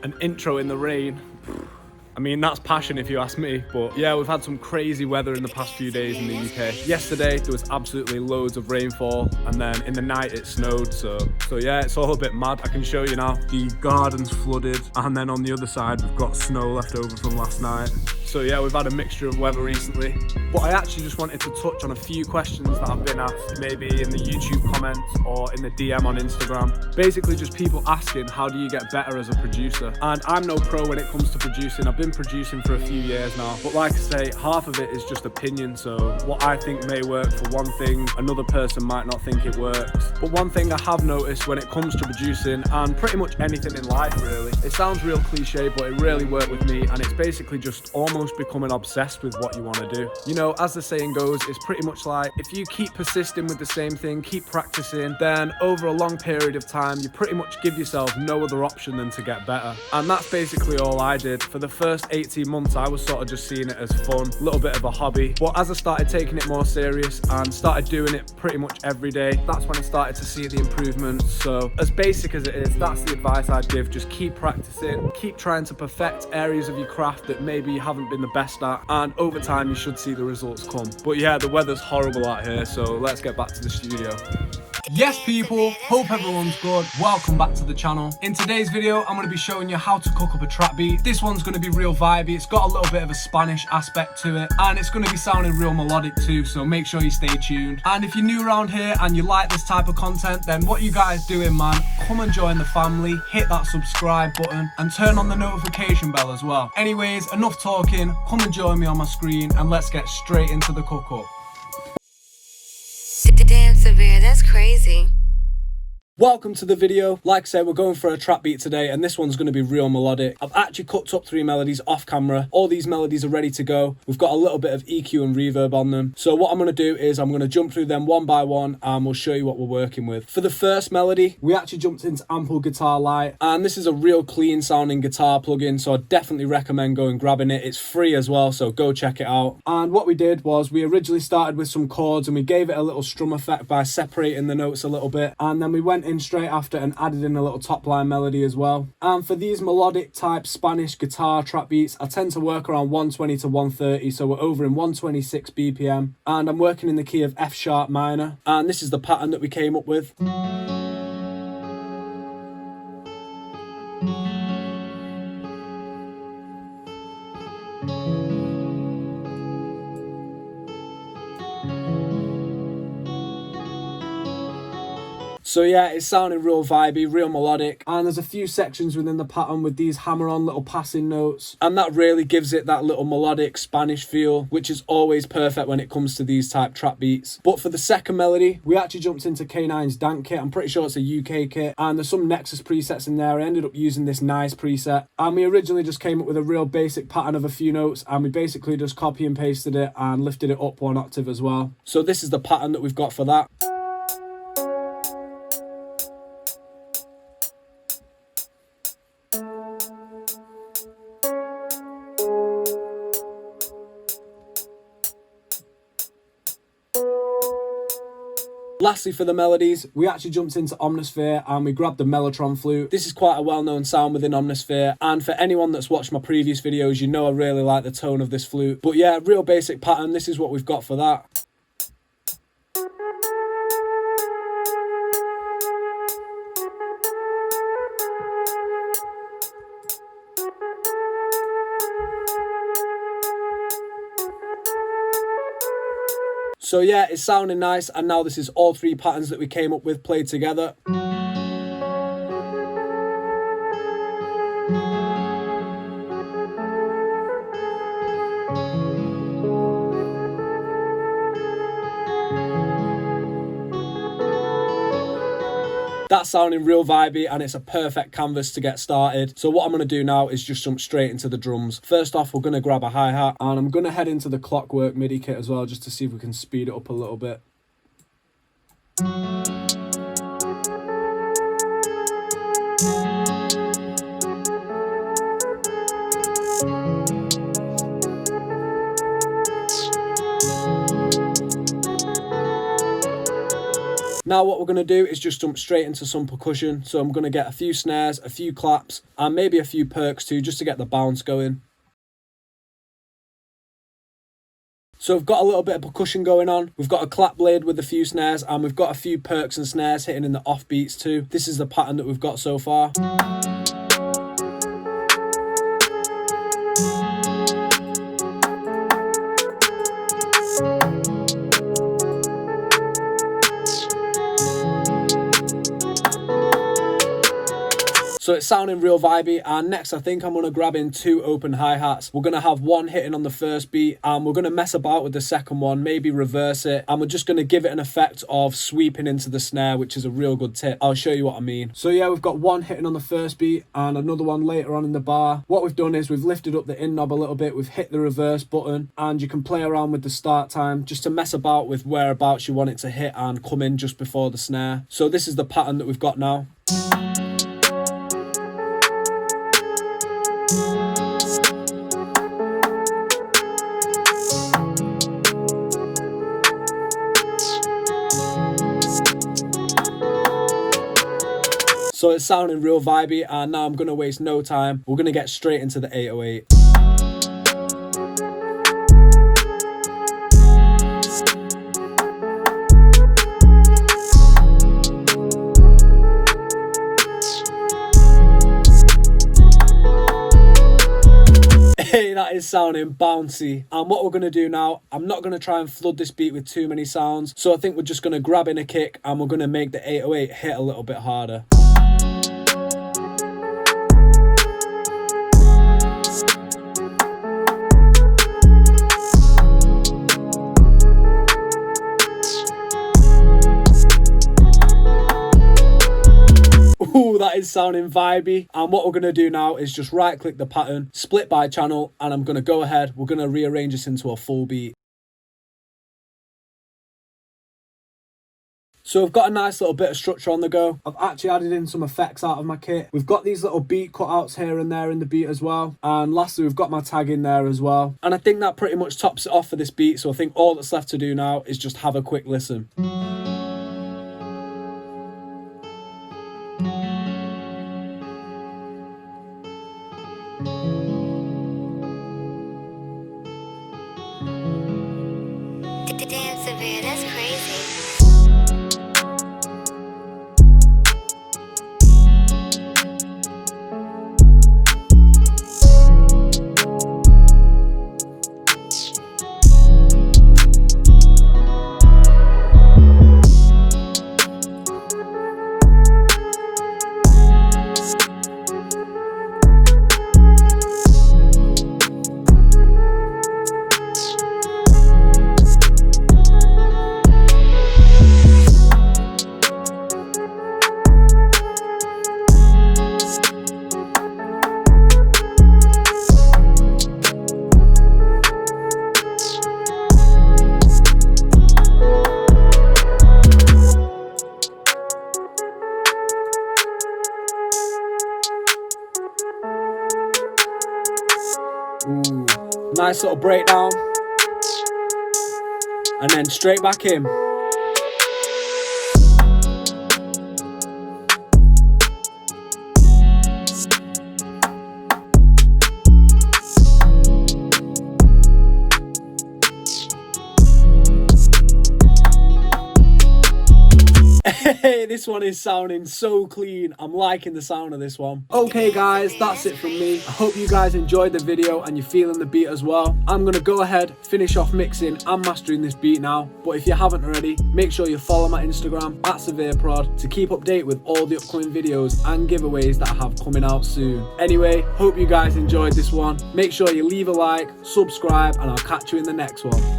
An intro in the rain. I mean, that's passion if you ask me, but yeah, we've had some crazy weather in the past few days in the UK. Yesterday, there was absolutely loads of rainfall, and then in the night it snowed, so yeah, it's all a bit mad. I can show you now. The garden's flooded, and then on the other side, we've got snow left over from last night. So yeah, we've had a mixture of weather recently. But I actually just wanted to touch on a few questions that I've been asked, maybe in the YouTube comments or in the DM on Instagram. Basically just people asking, how do you get better as a producer? And I'm no pro when it comes to producing. I've been producing for a few years now. But like I say, half of it is just opinion. So what I think may work for one thing, another person might not think it works. But one thing I have noticed when it comes to producing, and pretty much anything in life really, it sounds real cliche, but it really worked with me, and it's basically just almost becoming obsessed with what you want to do. You know, as the saying goes, it's pretty much like if you keep persisting with the same thing, keep practicing, then over a long period of time, you pretty much give yourself no other option than to get better. And that's basically all I did. For the first 18 months, I was sort of just seeing it as fun, a little bit of a hobby. But as I started taking it more serious and started doing it pretty much every day, that's when I started to see the improvements. So as basic as it is, that's the advice I'd give. Just keep practicing, keep trying to perfect areas of your craft that maybe you haven't been the best at, and over time you should see the results come. But yeah, the weather's horrible out here, so let's get back to the studio. Yes people, hope everyone's good. Welcome back to the channel. In today's video, I'm going to be showing you how to cook up a trap beat. This one's going to be real vibey. It's got a little bit of a Spanish aspect to it, and it's going to be sounding real melodic too, so make sure you stay tuned. And if you're new around here and you like this type of content, then what you guys doing, man, come and join the family, hit that subscribe button and turn on the notification bell as well. Anyways, enough talking, come and join me on my screen and let's get straight into the cook up. Damn, Severe, that's crazy. Welcome to the video. Like I said, we're going for a trap beat today, and this one's going to be real melodic. I've actually cooked up 3 melodies off camera. All these melodies are ready to go. We've got a little bit of EQ and reverb on them. So what I'm going to do is I'm going to jump through them one by one, and we'll show you what we're working with. For the first melody, we actually jumped into Ample Guitar Lite, and this is a real clean sounding guitar plugin, so I definitely recommend going grabbing it. It's free as well, so go check it out. And what we did was we originally started with some chords, and we gave it a little strum effect by separating the notes a little bit, and then we went in straight after and added in a little top line melody as well. And for these melodic type Spanish guitar trap beats, I tend to work around 120 to 130, so we're over in 126 BPM, and I'm working in the key of F sharp minor, and this is the pattern that we came up with. So yeah, it's sounding real vibey, real melodic, and there's a few sections within the pattern with these hammer-on little passing notes, and that really gives it that little melodic Spanish feel, which is always perfect when it comes to these type trap beats. But for the second melody, we actually jumped into K9's Dank kit. I'm pretty sure it's a UK kit, and there's some Nexus presets in there. I ended up using this nice preset, and we originally just came up with a real basic pattern of a few notes, and we basically just copy and pasted it and lifted it up 1 octave as well. So this is the pattern that we've got for that. Lastly, for the melodies, we actually jumped into Omnisphere and we grabbed the Mellotron flute. This is quite a well-known sound within Omnisphere, and for anyone that's watched my previous videos, you know I really like the tone of this flute. But yeah, real basic pattern. This is what we've got for that. So yeah, it's sounding nice, and now this is all 3 patterns that we came up with played together. That's sounding real vibey, and it's a perfect canvas to get started. So what I'm going to do now is just jump straight into the drums. First off, we're going to grab a hi-hat, and I'm going to head into the Clockwork MIDI kit as well, just to see if we can speed it up a little bit. Now what we're going to do is just jump straight into some percussion. So I'm going to get a few snares, a few claps, and maybe a few perks too, just to get the bounce going. So we've got a little bit of percussion going on. We've got a clap blade with a few snares, and we've got a few perks and snares hitting in the offbeats too. This is the pattern that we've got so far. So it's sounding real vibey, and next I think I'm going to grab in 2 open hi-hats. We're going to have one hitting on the first beat, and we're going to mess about with the second one, maybe reverse it, and we're just going to give it an effect of sweeping into the snare, which is a real good tip. I'll show you what I mean. So yeah, we've got one hitting on the first beat and another one later on in the bar. What we've done is we've lifted up the in knob a little bit, we've hit the reverse button, and you can play around with the start time just to mess about with whereabouts you want it to hit and come in just before the snare. So this is the pattern that we've got now. So it's sounding real vibey, and now I'm going to waste no time. We're going to get straight into the 808. Hey, that is sounding bouncy. And what we're going to do now, I'm not going to try and flood this beat with too many sounds. So I think we're just going to grab in a kick, and we're going to make the 808 hit a little bit harder. Ooh, that is sounding vibey. And what we're going to do now is just right click the pattern, split by channel, and I'm going to go ahead. We're going to rearrange this into a full beat. So we've got a nice little bit of structure on the go. I've actually added in some effects out of my kit. We've got these little beat cutouts here and there in the beat as well. And lastly, we've got my tag in there as well. And I think that pretty much tops it off for this beat. So I think all that's left to do now is just have a quick listen. Damn, Severe, that's crazy. Ooh, nice little breakdown. And then straight back in. Hey, this one is sounding so clean. I'm liking the sound of this one. Okay guys, that's it from me. I hope you guys enjoyed the video and you're feeling the beat as well. I'm gonna go ahead, finish off mixing and mastering this beat now. But if you haven't already, make sure you follow my Instagram @SevereProd to keep update with all the upcoming videos and giveaways that I have coming out soon. Anyway, hope you guys enjoyed this one. Make sure you leave a like, subscribe, and I'll catch you in the next one.